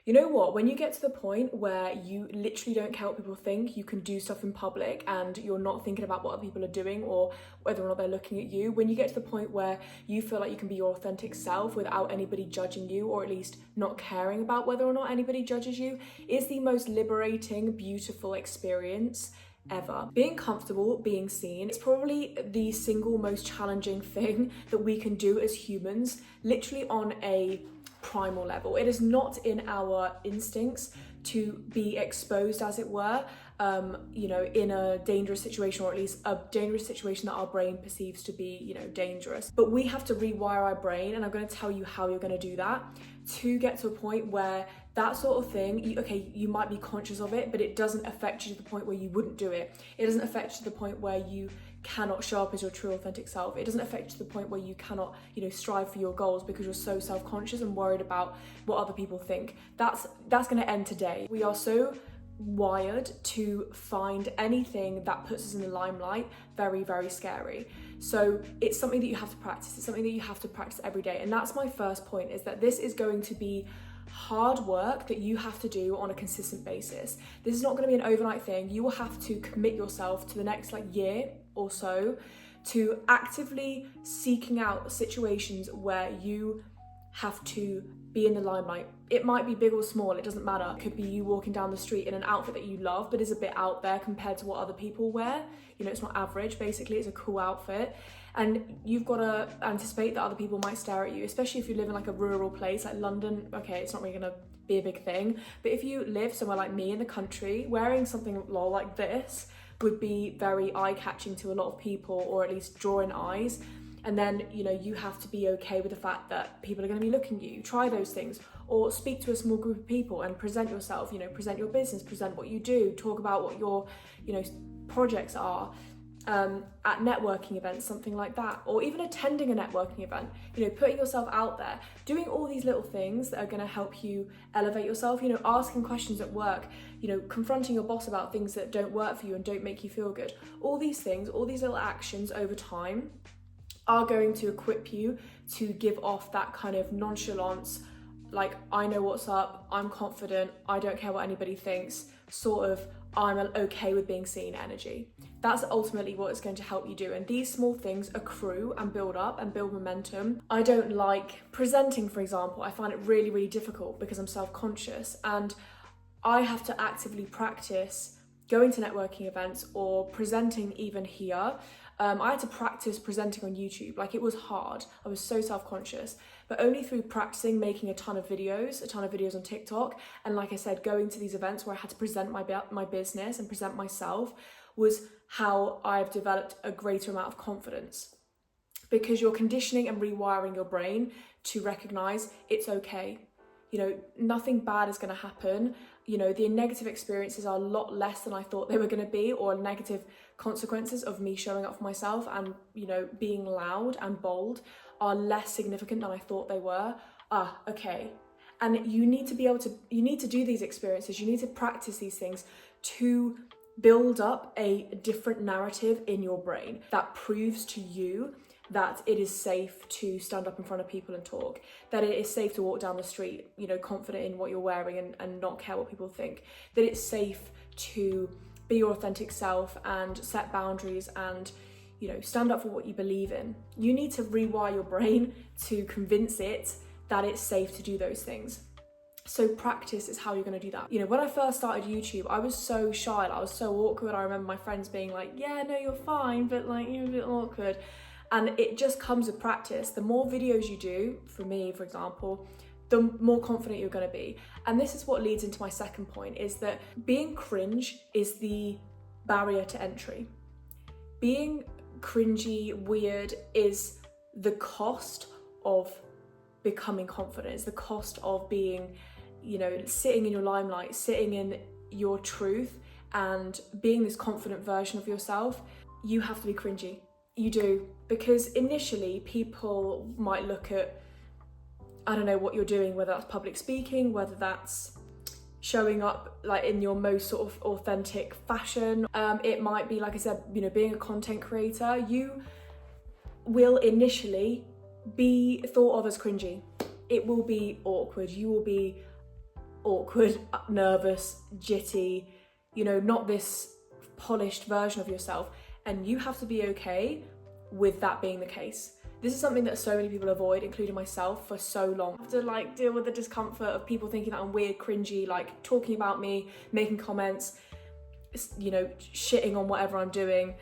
You know what, when you get to the point where you literally don't care what people think, you can do stuff in public and you're not thinking about what other people are doing or whether or not they're looking at you, when you get to the point where you feel like you can be your authentic self without anybody judging you, or at least not caring about whether or not anybody judges you, is the most liberating, beautiful experience ever. Being comfortable being seen is probably the single most challenging thing that we can do as humans, literally on a primal level. It is not in our instincts to be exposed, as it were, in a dangerous situation, or at least a dangerous situation that our brain perceives to be, dangerous. But we have to rewire our brain, and I'm going to tell you how you're going to do that to get to a point where that sort of thing, you might be conscious of it, but it doesn't affect you to the point where you wouldn't do it. It doesn't affect you to the point where you cannot show up as your true authentic self. It doesn't affect you to the point where you cannot, strive for your goals because you're so self-conscious and worried about what other people think. That's going to end today. We are so wired to find anything that puts us in the limelight very, very scary. So it's something that you have to practice. It's something that you have to practice every day. And that's my first point, is that this is going to be hard work that you have to do on a consistent basis. This is not going to be an overnight thing. You will have to commit yourself to the next year or so to actively seeking out situations where you have to be in the limelight. It might be big or small, it doesn't matter. It could be you walking down the street in an outfit that you love but is a bit out there compared to what other people wear. It's not average, basically. It's a cool outfit, and you've got to anticipate that other people might stare at you, especially if you live in a rural place like London. Okay, it's not really gonna be a big thing, but if you live somewhere like me in the country, wearing something like this would be very eye-catching to a lot of people, or at least drawing eyes. And then, you have to be okay with the fact that people are going to be looking at you. Try those things, or speak to a small group of people and present yourself, present your business, present what you do, talk about what your, projects are, at networking events, something like that, or even attending a networking event, putting yourself out there, doing all these little things that are going to help you elevate yourself, asking questions at work, confronting your boss about things that don't work for you and don't make you feel good. All these things, all these little actions over time are going to equip you to give off that kind of nonchalance, I know what's up, I'm confident, I don't care what anybody thinks, sort of I'm okay with being seen energy. That's ultimately what it's going to help you do. And these small things accrue and build up and build momentum. I don't like presenting, for example. I find it really, really difficult because I'm self-conscious, and I have to actively practice going to networking events or presenting even here. I had to practice presenting on YouTube. It was hard. I was so self-conscious, but only through practicing making a ton of videos on TikTok. And like I said, going to these events where I had to present my business and present myself was how I've developed a greater amount of confidence, because you're conditioning and rewiring your brain to recognize it's okay. Nothing bad is going to happen. The negative experiences are a lot less than I thought they were going to be, or negative consequences of me showing up for myself and, being loud and bold are less significant than I thought they were. Okay. And you need to do these experiences. You need to practice these things to build up a different narrative in your brain that proves to you that it is safe to stand up in front of people and talk, that it is safe to walk down the street, confident in what you're wearing and not care what people think, that it's safe to be your authentic self and set boundaries and, stand up for what you believe in. You need to rewire your brain to convince it that it's safe to do those things. So practice is how you're going to do that. When I first started YouTube, I was so shy, I was so awkward. I remember my friends being like, yeah, no, you're fine, but you're a bit awkward. And it just comes with practice. The more videos you do, for me, for example, the more confident you're going to be. And this is what leads into my second point, is that being cringe is the barrier to entry. Being cringy, weird is the cost of becoming confident. It's the cost of being, sitting in your limelight, sitting in your truth and being this confident version of yourself. You have to be cringy. You do, because initially people might look at, I don't know, what you're doing, whether that's public speaking, whether that's showing up in your most sort of authentic fashion. It might be, like I said, being a content creator. You will initially be thought of as cringy. It will be awkward. You will be awkward, nervous, jitty, you know, not this polished version of yourself. And you have to be okay with that being the case. This is something that so many people avoid, including myself, for so long. I have to like deal with the discomfort of people thinking that I'm weird, cringy, like talking about me, making comments, you know, shitting on whatever I'm doing.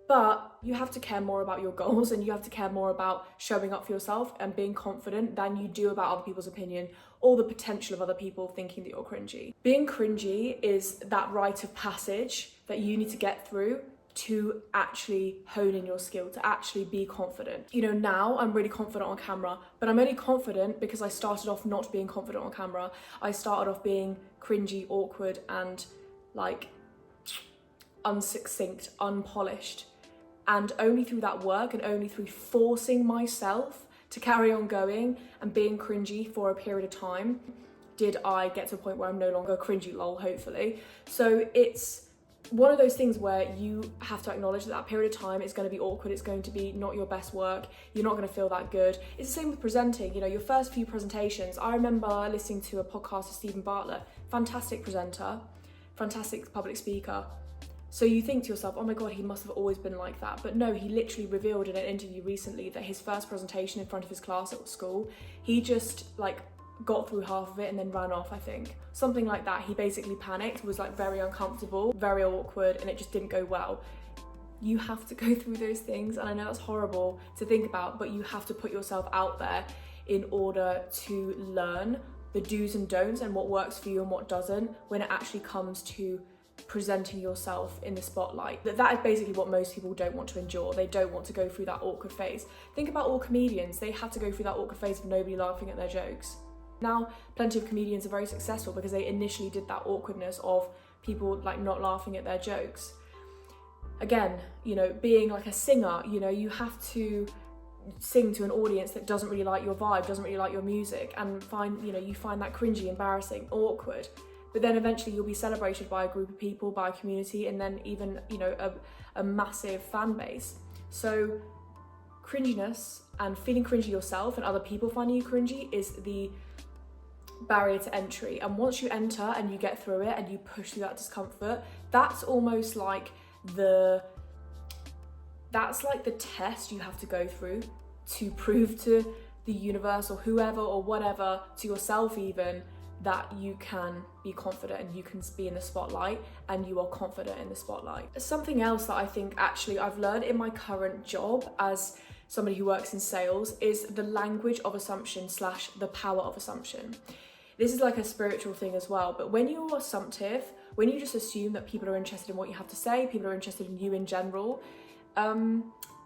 But you have to care more about your goals, and you have to care more about showing up for yourself and being confident than you do about other people's opinion or the potential of other people thinking that you're cringy. Being cringy is that rite of passage that you need to get through to actually hone in your skill, to actually be confident. You know, now I'm really confident on camera, but I'm only confident because I started off not being confident on camera. I started off being cringy, awkward, and like unsuccinct, unpolished. And only through that work and only through forcing myself to carry on going and being cringy for a period of time did I get to a point where I'm no longer cringy, lol, hopefully. So it's one of those things where you have to acknowledge that that period of time is going to be awkward, it's going to be not your best work, you're not going to feel that good. It's the same with presenting, you know, your first few presentations. I remember listening to a podcast of Stephen Bartlett, fantastic presenter, fantastic public speaker. So you think to yourself, oh my God, he must have always been like that. But no, he literally revealed in an interview recently that his first presentation in front of his class at school, he just like got through half of it and then ran off, I think. Something like that. He basically panicked, was like very uncomfortable, very awkward, and it just didn't go well. You have to go through those things, and I know that's horrible to think about, but you have to put yourself out there in order to learn the do's and don'ts and what works for you and what doesn't when it actually comes to presenting yourself in the spotlight. That is basically what most people don't want to endure. They don't want to go through that awkward phase. Think about all comedians. They have to go through that awkward phase of nobody laughing at their jokes. Now, plenty of comedians are very successful because they initially did that awkwardness of people like not laughing at their jokes. Again, you know, being like a singer, you know, you have to sing to an audience that doesn't really like your vibe, doesn't really like your music, and you find that cringy, embarrassing, awkward. But then eventually you'll be celebrated by a group of people, by a community, and then even, you know, a massive fan base. So cringiness and feeling cringy yourself and other people finding you cringy is the barrier to entry. And once you enter and you get through it and you push through that discomfort, that's almost like the test you have to go through to prove to the universe or whoever or whatever, to yourself even, that you can be confident and you can be in the spotlight and you are confident in the spotlight. Something else that I think actually I've learned in my current job as somebody who works in sales is the language of assumption / the power of assumption. This is like a spiritual thing as well, but when you're assumptive, when you just assume that people are interested in what you have to say, people are interested in you in general,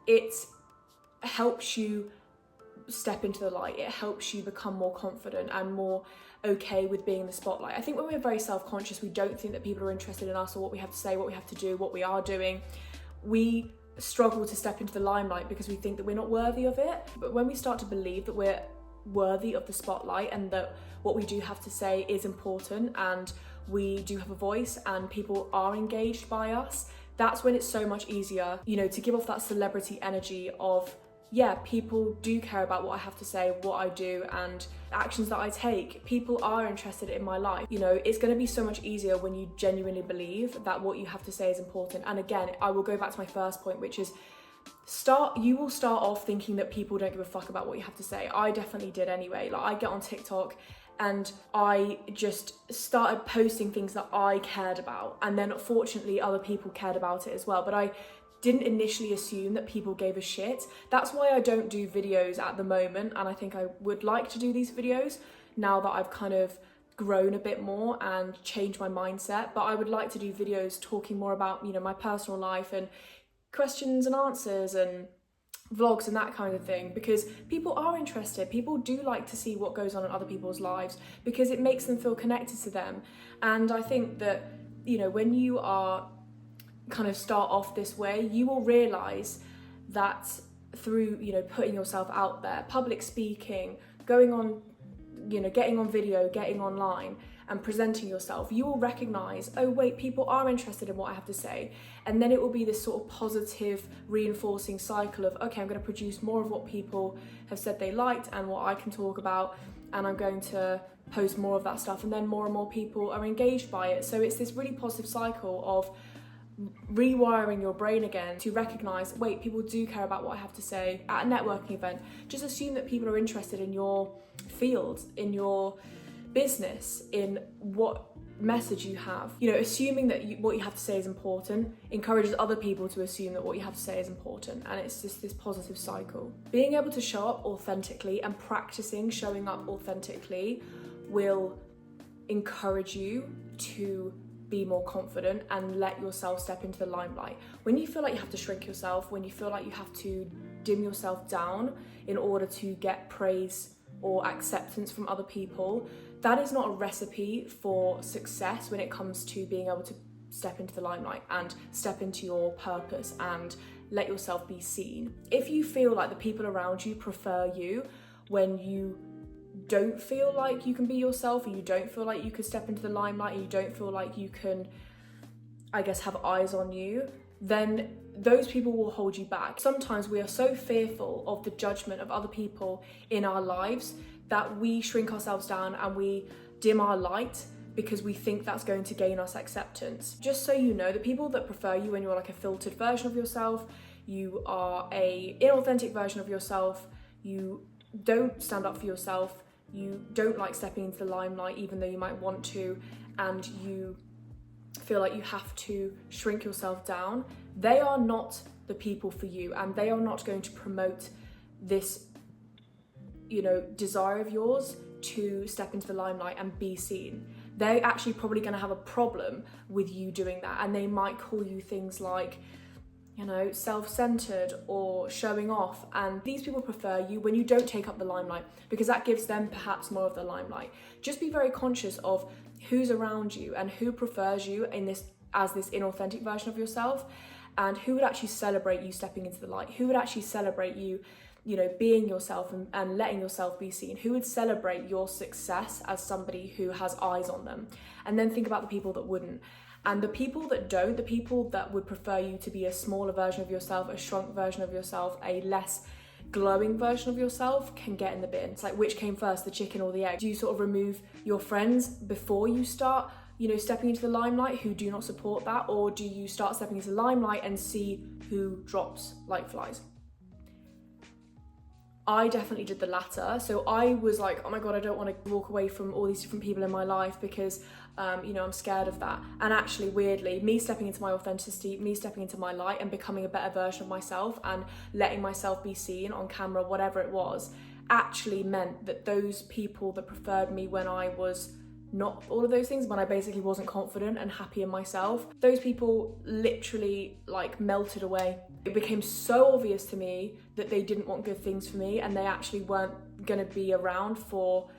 it helps you step into the light. It helps you become more confident and more okay with being in the spotlight. I think when we're very self-conscious, we don't think that people are interested in us or what we have to say, what we have to do, what we are doing. We struggle to step into the limelight because we think that we're not worthy of it. But when we start to believe that we're worthy of the spotlight and that what we do have to say is important and we do have a voice and people are engaged by us, that's when it's so much easier, you know, to give off that celebrity energy of, yeah, people do care about what I have to say, what I do, and actions that I take. People are interested in my life. You know, it's going to be so much easier when you genuinely believe that what you have to say is important. And again, I will go back to my first point, which is you will start off thinking that people don't give a fuck about what you have to say. I definitely did anyway. Like, I get on TikTok and I just started posting things that I cared about. And then fortunately other people cared about it as well. But I didn't initially assume that people gave a shit. That's why I don't do videos at the moment, and I think I would like to do these videos now that I've kind of grown a bit more and changed my mindset. But I would like to do videos talking more about, you know, my personal life and questions and answers and vlogs and that kind of thing, because people are interested. People do like to see what goes on in other people's lives because it makes them feel connected to them. And I think that, you know, when you are kind of start off this way, you will realize that through, you know, putting yourself out there, public speaking, going on, you know, getting on video, getting online and presenting yourself, you will recognize, oh wait, people are interested in what I have to say. And then it will be this sort of positive reinforcing cycle of, okay, I'm going to produce more of what people have said they liked and what I can talk about. and I'm going to post more of that stuff, and then more and more people are engaged by it. So it's this really positive cycle of rewiring your brain again to recognize, wait, people do care about what I have to say. At a networking event, just assume that people are interested in your field, in your business, in what message you have. You know, assuming that what you have to say is important encourages other people to assume that what you have to say is important, and it's just this positive cycle. Being able to show up authentically and practicing showing up authentically will encourage you to be more confident and let yourself step into the limelight. When you feel like you have to shrink yourself, when you feel like you have to dim yourself down in order to get praise or acceptance from other people, that is not a recipe for success when it comes to being able to step into the limelight and step into your purpose and let yourself be seen. If you feel like the people around you prefer you when you don't feel like you can be yourself, or you don't feel like you could step into the limelight, and you don't feel like you can, I guess, have eyes on you, then those people will hold you back. Sometimes we are so fearful of the judgment of other people in our lives that we shrink ourselves down and we dim our light because we think that's going to gain us acceptance. Just so you know, the people that prefer you when you're like a filtered version of yourself, you are a inauthentic version of yourself, you don't stand up for yourself, you don't like stepping into the limelight even though you might want to, and you feel like you have to shrink yourself down, they are not the people for you, and they are not going to promote this, you know, desire of yours to step into the limelight and be seen. They're actually probably going to have a problem with you doing that, and they might call you things like, you know, self-centered or showing off. And these people prefer you when you don't take up the limelight, because that gives them perhaps more of the limelight. Just be very conscious of who's around you and who prefers you in this as this inauthentic version of yourself, and who would actually celebrate you stepping into the light, who would actually celebrate you, you know, being yourself and letting yourself be seen, who would celebrate your success as somebody who has eyes on them. And then think about the people that wouldn't. And the people that don't, the people that would prefer you to be a smaller version of yourself, a shrunk version of yourself, a less glowing version of yourself, can get in the bin. It's like, which came first, the chicken or the egg? Do you sort of remove your friends before you start, you know, stepping into the limelight who do not support that? Or do you start stepping into the limelight and see who drops like flies? I definitely did the latter. So I was like, oh my God, I don't want to walk away from all these different people in my life because, you know, I'm scared of that. And actually, weirdly, me stepping into my authenticity, me stepping into my light and becoming a better version of myself and letting myself be seen on camera, whatever it was, actually meant that those people that preferred me when I was not all of those things, when I basically wasn't confident and happy in myself, those people literally like melted away. It became so obvious to me that they didn't want good things for me, and they actually weren't going to be around for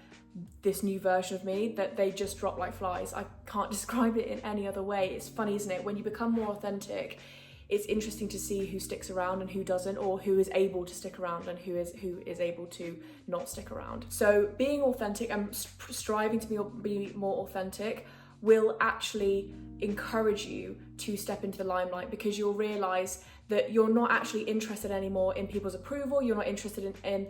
this new version of me, that they just dropped like flies. I can't describe it in any other way. It's funny, isn't it? When you become more authentic, it's interesting to see who sticks around and who doesn't, or who is able to stick around and who is able to not stick around. So being authentic and striving to be more authentic will actually encourage you to step into the limelight, because you'll realize that you're not actually interested anymore in people's approval. You're not interested in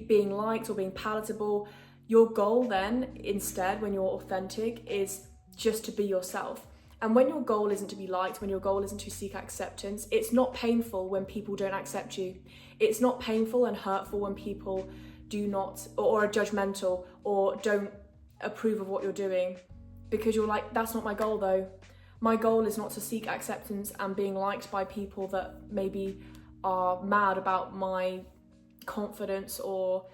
being liked or being palatable. Your goal then, instead, when you're authentic, is just to be yourself. And when your goal isn't to be liked, when your goal isn't to seek acceptance, it's not painful when people don't accept you. It's not painful and hurtful when people do not, or are judgmental, or don't approve of what you're doing, because you're like, that's not my goal though. My goal is not to seek acceptance and being liked by people that maybe are mad about my confidence or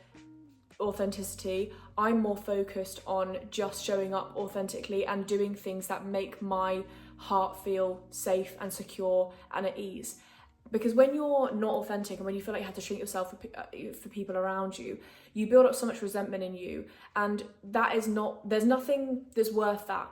authenticity. I'm more focused on just showing up authentically and doing things that make my heart feel safe and secure and at ease. Because when you're not authentic and when you feel like you have to shrink yourself for people around you, you build up so much resentment in you, and there's nothing that's worth that.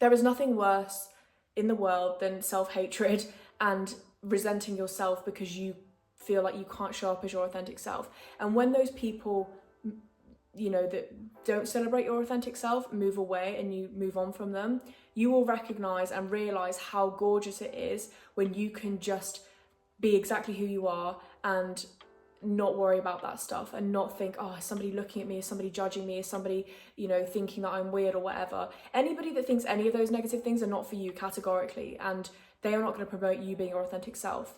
There is nothing worse in the world than self-hatred and resenting yourself because you feel like you can't show up as your authentic self. And when those people, you know, that don't celebrate your authentic self move away and you move on from them, you will recognize and realize how gorgeous it is when you can just be exactly who you are and not worry about that stuff and not think, oh, is somebody looking at me, is somebody judging me, is somebody, you know, thinking that I'm weird or whatever. Anybody that thinks any of those negative things are not for you categorically, and they are not going to promote you being your authentic self.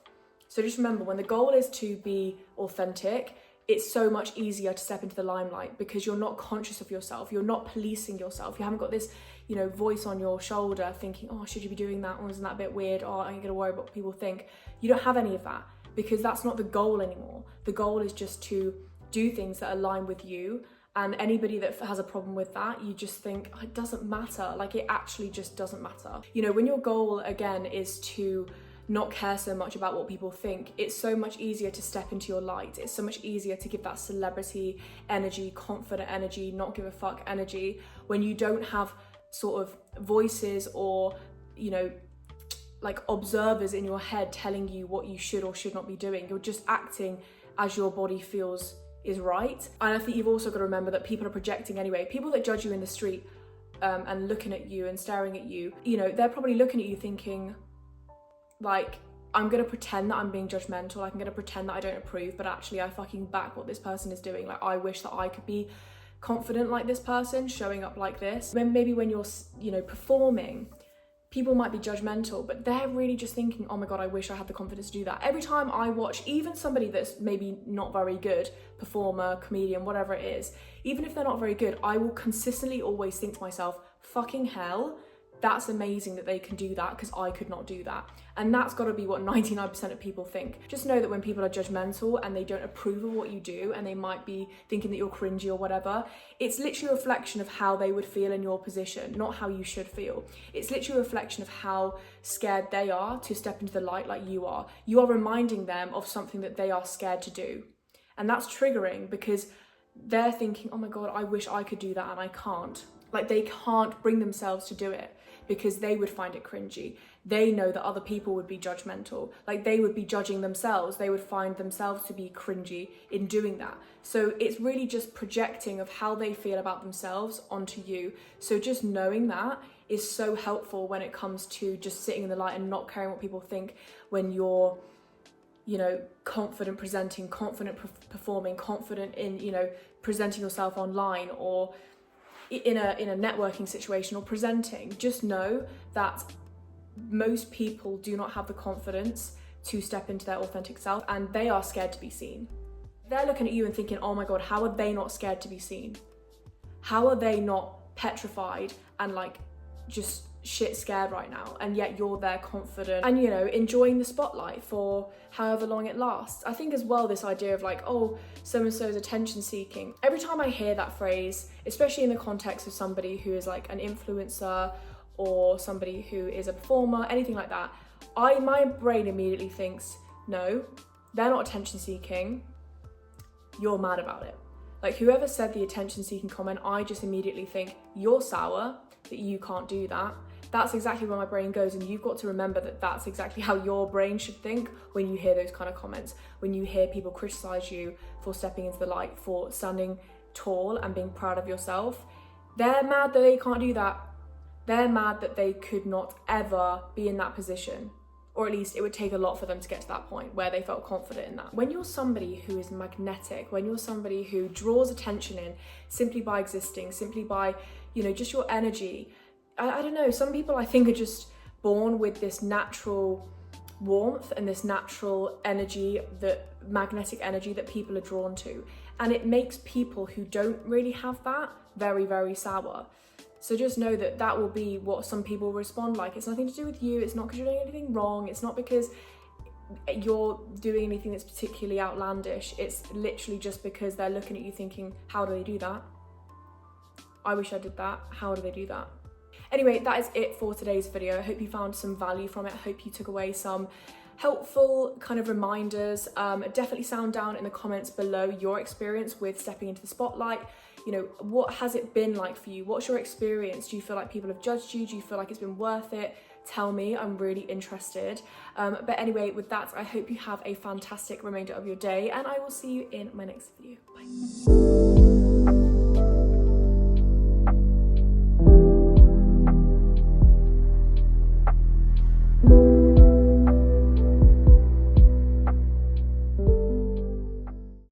So just remember, when the goal is to be authentic, it's so much easier to step into the limelight because you're not conscious of yourself, you're not policing yourself, you haven't got this, you know, voice on your shoulder thinking, oh, should you be doing that, or isn't that a bit weird, or are you going to worry about what people think? You don't have any of that, because that's not the goal anymore. The goal is just to do things that align with you, and anybody that has a problem with that, you just think, oh, it doesn't matter. Like, it actually just doesn't matter. You know, when your goal again is to not care so much about what people think, it's so much easier to step into your light. It's so much easier to give that celebrity energy, confident energy, not give a fuck energy, when you don't have sort of voices or, you know, like observers in your head telling you what you should or should not be doing. You're just acting as your body feels is right. And I think you've also got to remember that people are projecting anyway. People that judge you in the street and looking at you and staring at you, you know, they're probably looking at you thinking, like, I'm gonna pretend that I'm being judgmental, like I'm gonna pretend that I don't approve, but actually I fucking back what this person is doing. Like, I wish that I could be confident like this person, showing up like this. Maybe when you're, you know, performing, people might be judgmental, but they're really just thinking, oh my God, I wish I had the confidence to do that. Every time I watch even somebody that's maybe not very good, performer, comedian, whatever it is, even if they're not very good, I will consistently always think to myself, fucking hell, that's amazing that they can do that, because I could not do that. And that's got to be what 99% of people think. Just know that when people are judgmental and they don't approve of what you do, and they might be thinking that you're cringy or whatever, it's literally a reflection of how they would feel in your position, not how you should feel. It's literally a reflection of how scared they are to step into the light like you are. You are reminding them of something that they are scared to do. And that's triggering, because they're thinking, oh my God, I wish I could do that and I can't. Like, they can't bring themselves to do it because they would find it cringy. They know that other people would be judgmental. Like, they would be judging themselves. They would find themselves to be cringy in doing that. So it's really just projecting of how they feel about themselves onto you. So just knowing that is so helpful when it comes to just sitting in the light and not caring what people think, when you're, you know, confident presenting, confident performing, confident in, you know, presenting yourself online, or in a networking situation, or presenting. Just know that most people do not have the confidence to step into their authentic self, and they are scared to be seen. They're looking at you and thinking, oh my God, how are they not scared to be seen? How are they not petrified and like just shit scared right now? And yet you're there confident and, you know, enjoying the spotlight for however long it lasts. I think as well, this idea of like, oh, so-and-so is attention seeking. Every time I hear that phrase, especially in the context of somebody who is like an influencer or somebody who is a performer, anything like that, my brain immediately thinks, no, they're not attention seeking, you're mad about it. Like, whoever said the attention seeking comment, I just immediately think, you're sour that you can't do that. That's exactly where my brain goes, and you've got to remember that that's exactly how your brain should think when you hear those kind of comments, when you hear people criticize you for stepping into the light, for standing tall and being proud of yourself. They're mad that they can't do that. They're mad that they could not ever be in that position, or at least it would take a lot for them to get to that point where they felt confident in that. When you're somebody who is magnetic, when you're somebody who draws attention in simply by existing, simply by, you know, just your energy, I don't know, some people I think are just born with this natural warmth and this natural energy, that magnetic energy that people are drawn to. And it makes people who don't really have that very, very sour. So just know that that will be what some people respond like. It's nothing to do with you. It's not because you're doing anything wrong. It's not because you're doing anything that's particularly outlandish. It's literally just because they're looking at you thinking, how do they do that? I wish I did that. How do they do that? Anyway, that is it for today's video. I hope you found some value from it. I hope you took away some helpful kind of reminders. Definitely sound down in the comments below your experience with stepping into the spotlight. You know, what has it been like for you? What's your experience? Do you feel like people have judged you? Do you feel like it's been worth it? Tell me, I'm really interested. But anyway, with that, I hope you have a fantastic remainder of your day, and I will see you in my next video. Bye.